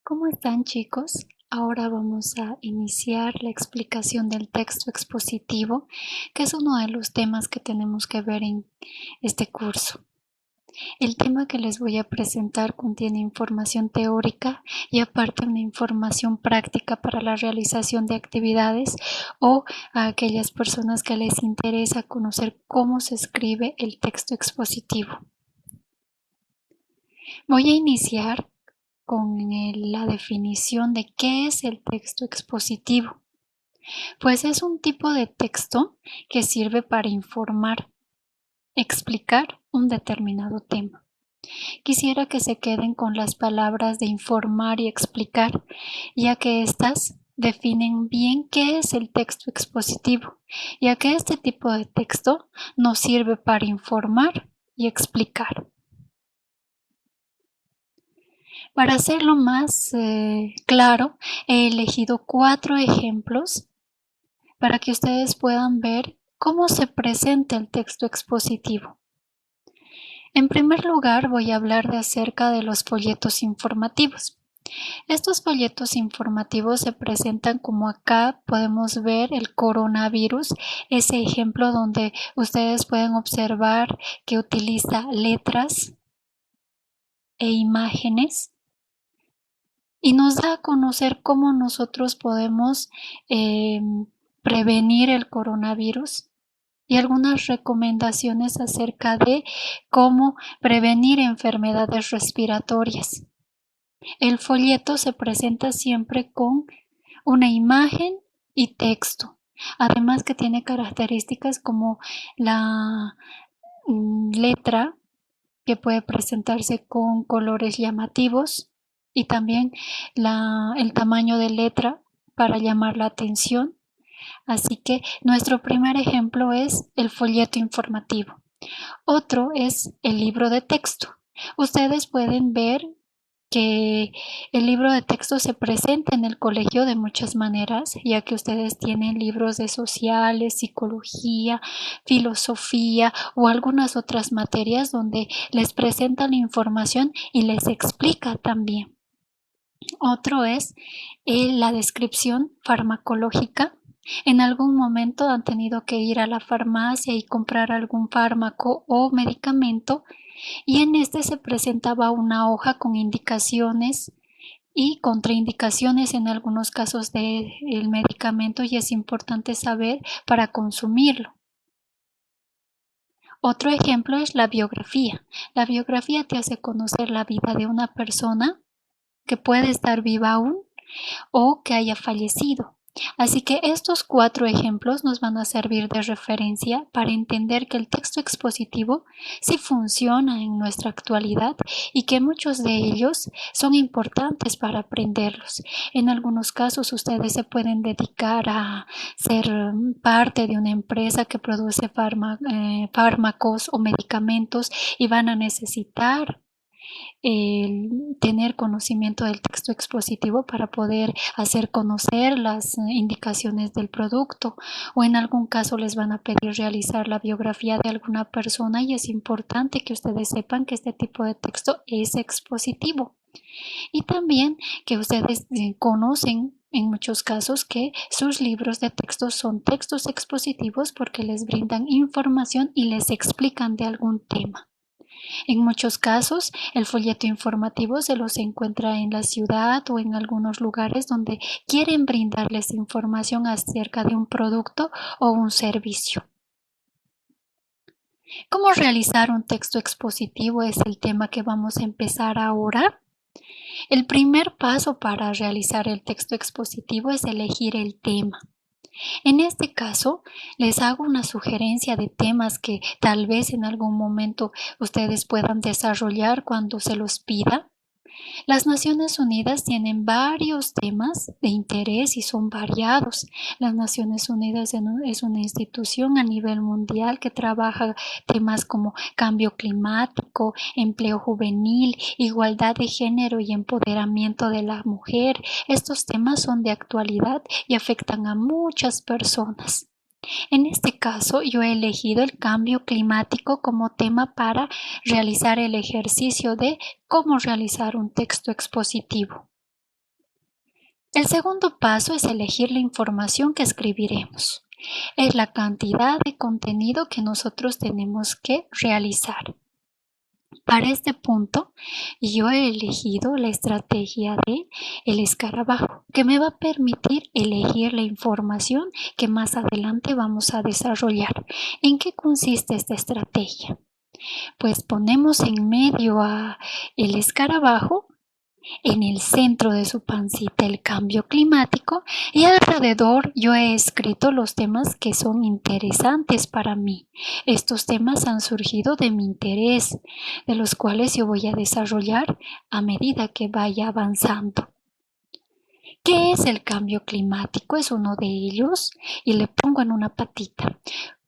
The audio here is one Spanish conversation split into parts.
¿Cómo están, chicos? Ahora vamos a iniciar la explicación del texto expositivo, que es uno de los temas que tenemos que ver en este curso. El tema que les voy a presentar contiene información teórica y aparte una información práctica para la realización de actividades o a aquellas personas que les interesa conocer cómo se escribe el texto expositivo. Voy a iniciar con la definición de qué es el texto expositivo. Pues es un tipo de texto que sirve para informar, explicar un determinado tema. Quisiera que se queden con las palabras de informar y explicar, ya que éstas definen bien qué es el texto expositivo, ya que este tipo de texto nos sirve para informar y explicar. Para hacerlo más claro, he elegido 4 ejemplos para que ustedes puedan ver cómo se presenta el texto expositivo. En primer lugar, voy a hablar acerca de los folletos informativos. Estos folletos informativos se presentan como acá podemos ver el coronavirus, ese ejemplo donde ustedes pueden observar que utiliza letras e imágenes y nos da a conocer cómo nosotros podemos prevenir el coronavirus y algunas recomendaciones acerca de cómo prevenir enfermedades respiratorias. El folleto se presenta siempre con una imagen y texto, además que tiene características como la letra que puede presentarse con colores llamativos y también el tamaño de letra para llamar la atención. Así que nuestro primer ejemplo es el folleto informativo. Otro es el libro de texto. Ustedes pueden ver que el libro de texto se presenta en el colegio de muchas maneras, ya que ustedes tienen libros de sociales, psicología, filosofía o algunas otras materias donde les presentan la información y les explica también. Otro es la descripción farmacológica. En algún momento han tenido que ir a la farmacia y comprar algún fármaco o medicamento y en este se presentaba una hoja con indicaciones y contraindicaciones en algunos casos del medicamento y es importante saber para consumirlo. Otro ejemplo es la biografía. La biografía te hace conocer la vida de una persona que puede estar viva aún o que haya fallecido. Así que estos 4 ejemplos nos van a servir de referencia para entender que el texto expositivo sí funciona en nuestra actualidad y que muchos de ellos son importantes para aprenderlos. En algunos casos ustedes se pueden dedicar a ser parte de una empresa que produce fármacos o medicamentos y van a necesitar tener conocimiento del texto expositivo para poder hacer conocer las indicaciones del producto o en algún caso les van a pedir realizar la biografía de alguna persona y es importante que ustedes sepan que este tipo de texto es expositivo y también que ustedes conocen en muchos casos que sus libros de texto son textos expositivos porque les brindan información y les explican de algún tema. En muchos casos, el folleto informativo se los encuentra en la ciudad o en algunos lugares donde quieren brindarles información acerca de un producto o un servicio. ¿Cómo realizar un texto expositivo? Es el tema que vamos a empezar ahora. El primer paso para realizar el texto expositivo es elegir el tema. En este caso, les hago una sugerencia de temas que tal vez en algún momento ustedes puedan desarrollar cuando se los pida. Las Naciones Unidas tienen varios temas de interés y son variados. Las Naciones Unidas es una institución a nivel mundial que trabaja temas como cambio climático, empleo juvenil, igualdad de género y empoderamiento de la mujer. Estos temas son de actualidad y afectan a muchas personas. En este caso, yo he elegido el cambio climático como tema para realizar el ejercicio de cómo realizar un texto expositivo. El segundo paso es elegir la información que escribiremos. Es la cantidad de contenido que nosotros tenemos que realizar. Para este punto, yo he elegido la estrategia de el escarabajo, que me va a permitir elegir la información que más adelante vamos a desarrollar. ¿En qué consiste esta estrategia? Pues ponemos en medio a el escarabajo, en el centro de su pancita el cambio climático y alrededor yo he escrito los temas que son interesantes para mí. Estos temas han surgido de mi interés, de los cuales yo voy a desarrollar a medida que vaya avanzando. ¿Qué es el cambio climático? Es uno de ellos y le pongo en una patita.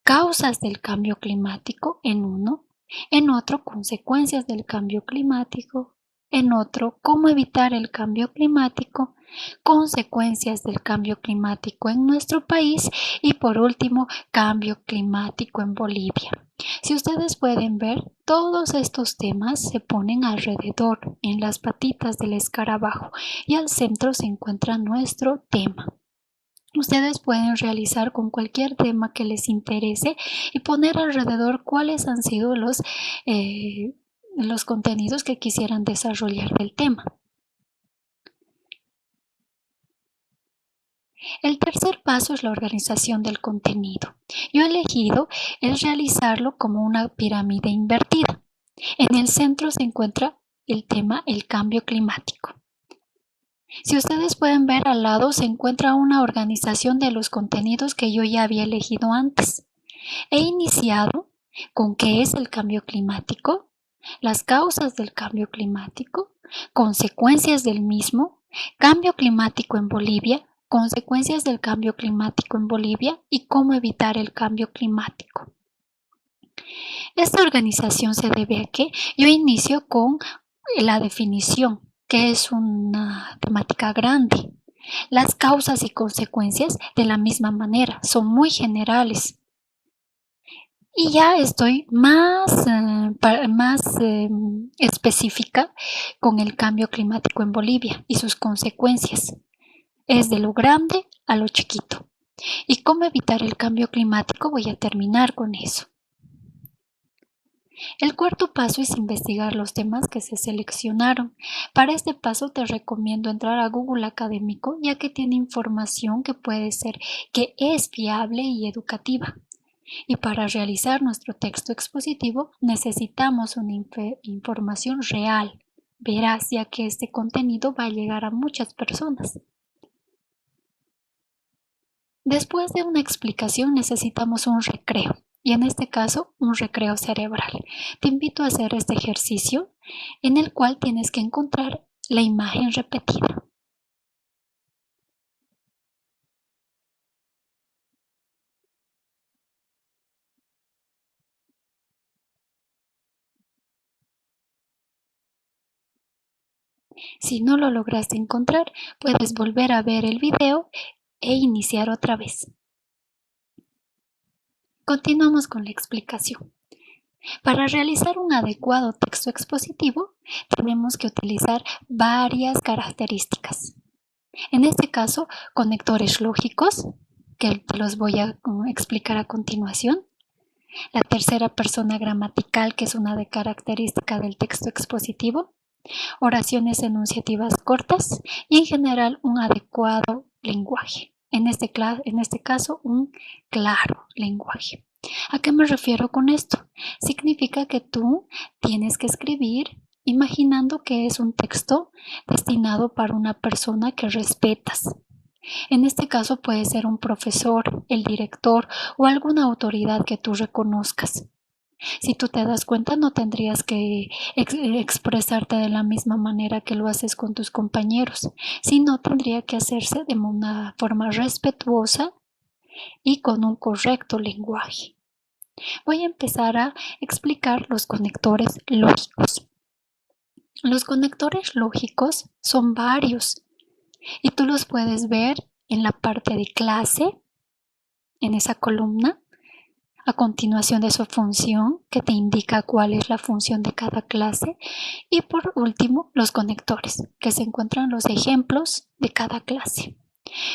Causas del cambio climático en uno, en otro consecuencias del cambio climático, en otro cómo evitar el cambio climático, consecuencias del cambio climático en nuestro país y por último cambio climático en Bolivia. Si ustedes pueden ver, todos estos temas se ponen alrededor en las patitas del escarabajo y al centro se encuentra nuestro tema. Ustedes pueden realizar con cualquier tema que les interese y poner alrededor cuáles han sido los contenidos que quisieran desarrollar del tema. El tercer paso es la organización del contenido. Yo he elegido el realizarlo como una pirámide invertida. En el centro se encuentra el tema el cambio climático. Si ustedes pueden ver al lado se encuentra una organización de los contenidos que yo ya había elegido antes. He iniciado con qué es el cambio climático, las causas del cambio climático, consecuencias del mismo, cambio climático en Bolivia, consecuencias del cambio climático en Bolivia y cómo evitar el cambio climático. Esta organización se debe a que yo inicio con la definición, que es una temática grande. Las causas y consecuencias de la misma manera son muy generales. Y ya estoy más específica con el cambio climático en Bolivia y sus consecuencias. Es de lo grande a lo chiquito. ¿Y cómo evitar el cambio climático? Voy a terminar con eso. El cuarto paso es investigar los temas que se seleccionaron. Para este paso te recomiendo entrar a Google Académico, ya que tiene información que puede ser que es fiable y educativa. Y para realizar nuestro texto expositivo necesitamos una información real, veraz, ya que este contenido va a llegar a muchas personas. Después de una explicación necesitamos un recreo, y en este caso un recreo cerebral. Te invito a hacer este ejercicio en el cual tienes que encontrar la imagen repetida. Si no lo lograste encontrar, puedes volver a ver el video e iniciar otra vez. Continuamos con la explicación. Para realizar un adecuado texto expositivo, tenemos que utilizar varias características. En este caso, conectores lógicos, que te los voy a explicar a continuación. La tercera persona gramatical, que es una de característica del texto expositivo. Oraciones enunciativas cortas y en general un adecuado lenguaje. En este caso, un claro lenguaje. ¿A qué me refiero con esto? Significa que tú tienes que escribir imaginando que es un texto destinado para una persona que respetas. En este caso puede ser un profesor, el director o alguna autoridad que tú reconozcas. Si tú te das cuenta, no tendrías que expresarte de la misma manera que lo haces con tus compañeros, sino tendría que hacerse de una forma respetuosa y con un correcto lenguaje. Voy a empezar a explicar los conectores lógicos. Los conectores lógicos son varios y tú los puedes ver en la parte de clase, en esa columna. A continuación de su función, que te indica cuál es la función de cada clase. Y por último, los conectores, que se encuentran los ejemplos de cada clase.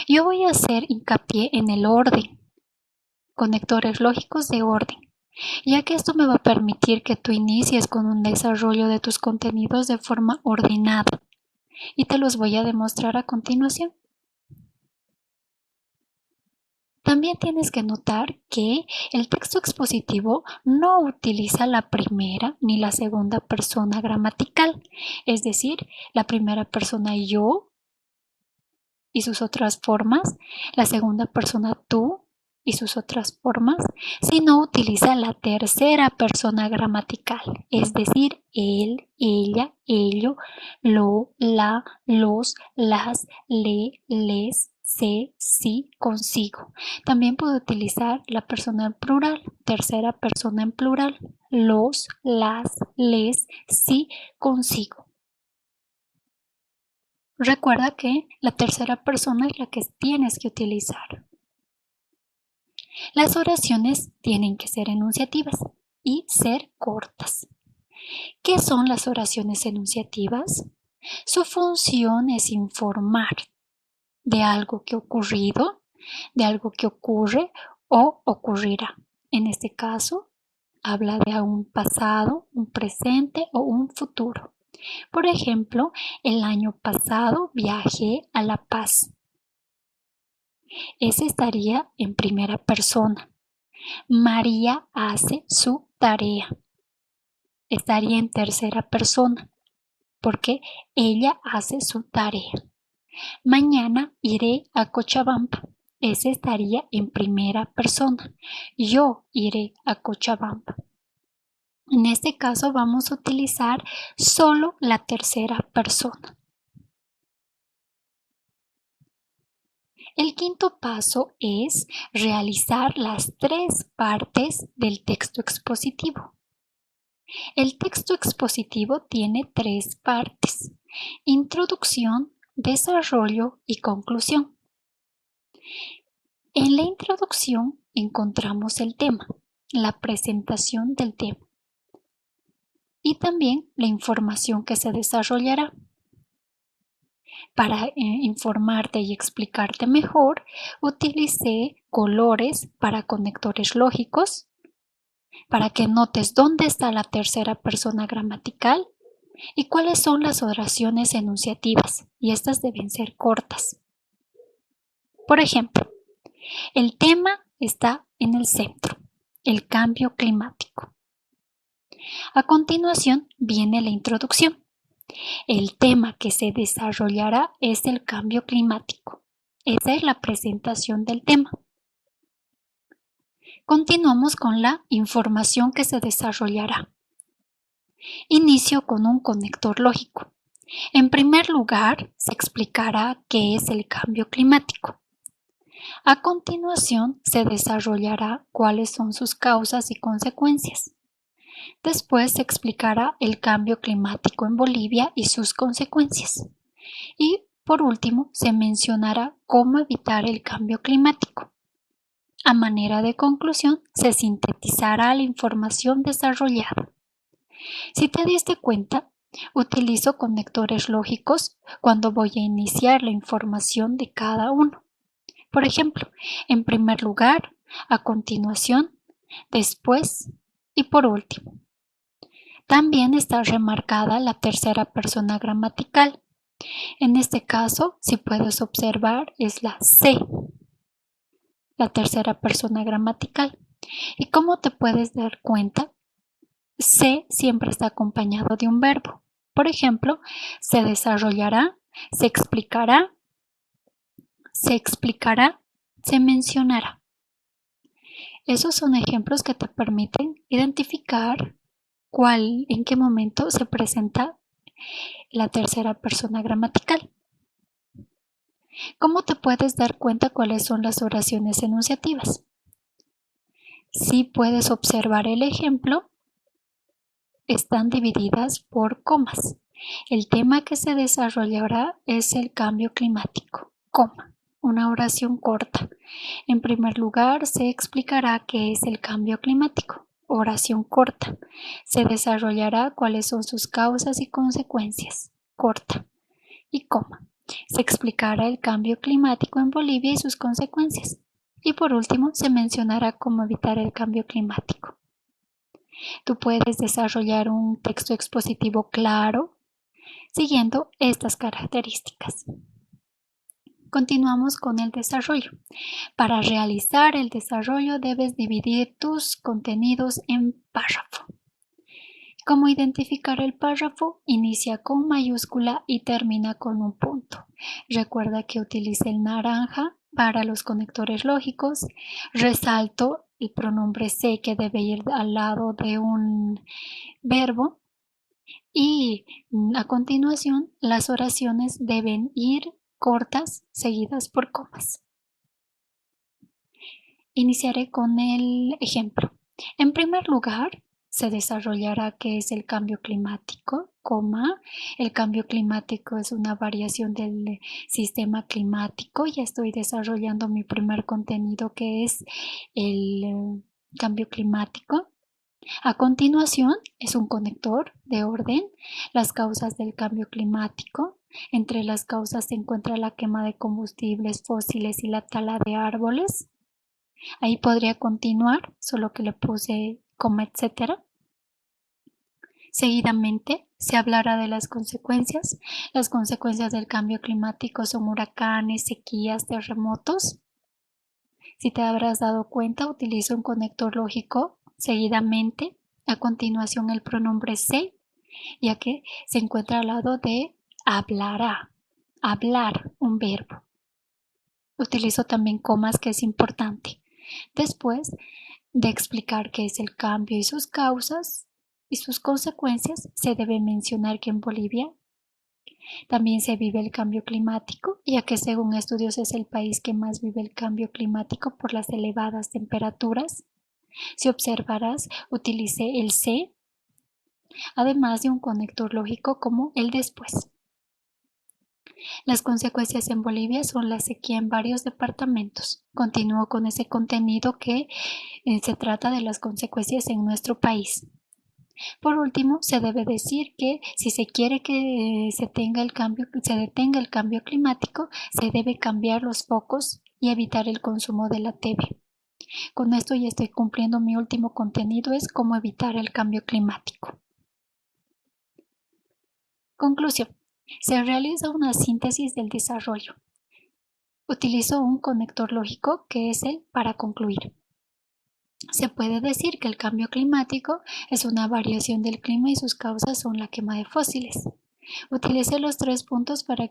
Yo voy a hacer hincapié en el orden, conectores lógicos de orden, ya que esto me va a permitir que tú inicies con un desarrollo de tus contenidos de forma ordenada. Y te los voy a demostrar a continuación. También tienes que notar que el texto expositivo no utiliza la primera ni la segunda persona gramatical, es decir, la primera persona yo y sus otras formas, la segunda persona tú y sus otras formas, sino utiliza la tercera persona gramatical, es decir, él, ella, ello, lo, la, los, las, le, les, se, sí, consigo. También puede utilizar la persona en plural, tercera persona en plural, los, las, les, sí, consigo. Recuerda que la tercera persona es la que tienes que utilizar. Las oraciones tienen que ser enunciativas y ser cortas. ¿Qué son las oraciones enunciativas? Su función es informar de algo que ha ocurrido, de algo que ocurre o ocurrirá. En este caso, habla de un pasado, un presente o un futuro. Por ejemplo, el año pasado viajé a La Paz. Ese estaría en primera persona. María hace su tarea. Estaría en tercera persona porque ella hace su tarea. Mañana iré a Cochabamba. Ese estaría en primera persona. Yo iré a Cochabamba. En este caso vamos a utilizar solo la tercera persona. El quinto paso es realizar las tres partes del texto expositivo. El texto expositivo tiene tres partes: introducción, desarrollo y conclusión. En la introducción encontramos el tema, la presentación del tema y también la información que se desarrollará. Para informarte y explicarte mejor, utilicé colores para conectores lógicos, para que notes dónde está la tercera persona gramatical y cuáles son las oraciones enunciativas, y estas deben ser cortas. Por ejemplo, el tema está en el centro, el cambio climático. A continuación viene la introducción. El tema que se desarrollará es el cambio climático. Esa es la presentación del tema. Continuamos con la información que se desarrollará. Inicio con un conector lógico. En primer lugar, se explicará qué es el cambio climático. A continuación, se desarrollará cuáles son sus causas y consecuencias. Después se explicará el cambio climático en Bolivia y sus consecuencias. Y por último, se mencionará cómo evitar el cambio climático. A manera de conclusión, se sintetizará la información desarrollada. Si te diste cuenta, utilizo conectores lógicos cuando voy a iniciar la información de cada uno. Por ejemplo, en primer lugar, a continuación, después y por último. También está remarcada la tercera persona gramatical. En este caso, si puedes observar, es la C, la tercera persona gramatical. ¿Y cómo te puedes dar cuenta? Se siempre está acompañado de un verbo. Por ejemplo, se desarrollará, se explicará, se mencionará. Esos son ejemplos que te permiten identificar en qué momento se presenta la tercera persona gramatical. ¿Cómo te puedes dar cuenta cuáles son las oraciones enunciativas? Si puedes observar el ejemplo, están divididas por comas. El tema que se desarrollará es el cambio climático, coma, una oración corta. En primer lugar, se explicará qué es el cambio climático. Oración corta. Se desarrollará cuáles son sus causas y consecuencias. Corta. Y coma. Se explicará el cambio climático en Bolivia y sus consecuencias. Y por último, se mencionará cómo evitar el cambio climático. Tú puedes desarrollar un texto expositivo claro siguiendo estas características. Continuamos con el desarrollo. Para realizar el desarrollo debes dividir tus contenidos en párrafo. ¿Cómo identificar el párrafo? Inicia con mayúscula y termina con un punto. Recuerda que utilice el naranja para los conectores lógicos. Resalto el pronombre se que debe ir al lado de un verbo. Y a continuación, las oraciones deben ir cortas, seguidas por comas. Iniciaré con el ejemplo. En primer lugar, se desarrollará qué es el cambio climático, coma. El cambio climático es una variación del sistema climático. Ya estoy desarrollando mi primer contenido que es el cambio climático. A continuación, es un conector de orden, las causas del cambio climático. Entre las causas se encuentra la quema de combustibles fósiles y la tala de árboles. Ahí podría continuar, solo que le puse coma, etcétera. Seguidamente, se hablará de las consecuencias. Las consecuencias del cambio climático son huracanes, sequías, terremotos. Si te habrás dado cuenta, utilizo un conector lógico seguidamente. A continuación, el pronombre se, ya que se encuentra al lado de hablará, hablar, un verbo. Utilizo también comas, que es importante. Después de explicar qué es el cambio y sus causas y sus consecuencias, se debe mencionar que en Bolivia también se vive el cambio climático, ya que según estudios es el país que más vive el cambio climático por las elevadas temperaturas. Si observarás, utilicé el se, además de un conector lógico como el después. Las consecuencias en Bolivia son la sequía en varios departamentos. Continúo con ese contenido que se trata de las consecuencias en nuestro país. Por último, se debe decir que si se quiere que se detenga el cambio climático, se debe cambiar los focos y evitar el consumo de la TV. Con esto ya estoy cumpliendo mi último contenido, es cómo evitar el cambio climático. Conclusión. Se realiza una síntesis del desarrollo. Utilizo un conector lógico que es el para concluir. Se puede decir que el cambio climático es una variación del clima y sus causas son la quema de fósiles. Utilicé los 3 puntos para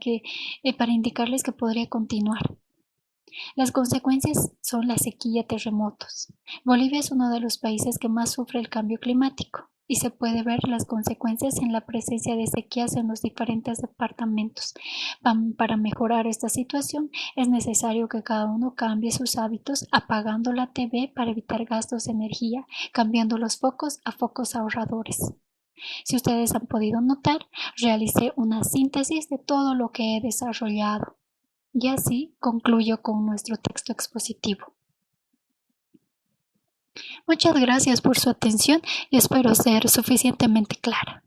indicarles que podría continuar. Las consecuencias son la sequía y terremotos. Bolivia es uno de los países que más sufre el cambio climático y se puede ver las consecuencias en la presencia de sequías en los diferentes departamentos. Para mejorar esta situación es necesario que cada uno cambie sus hábitos apagando la TV para evitar gastos de energía, cambiando los focos a focos ahorradores. Si ustedes han podido notar, realicé una síntesis de todo lo que he desarrollado. Y así concluyo con nuestro texto expositivo. Muchas gracias por su atención y espero ser suficientemente clara.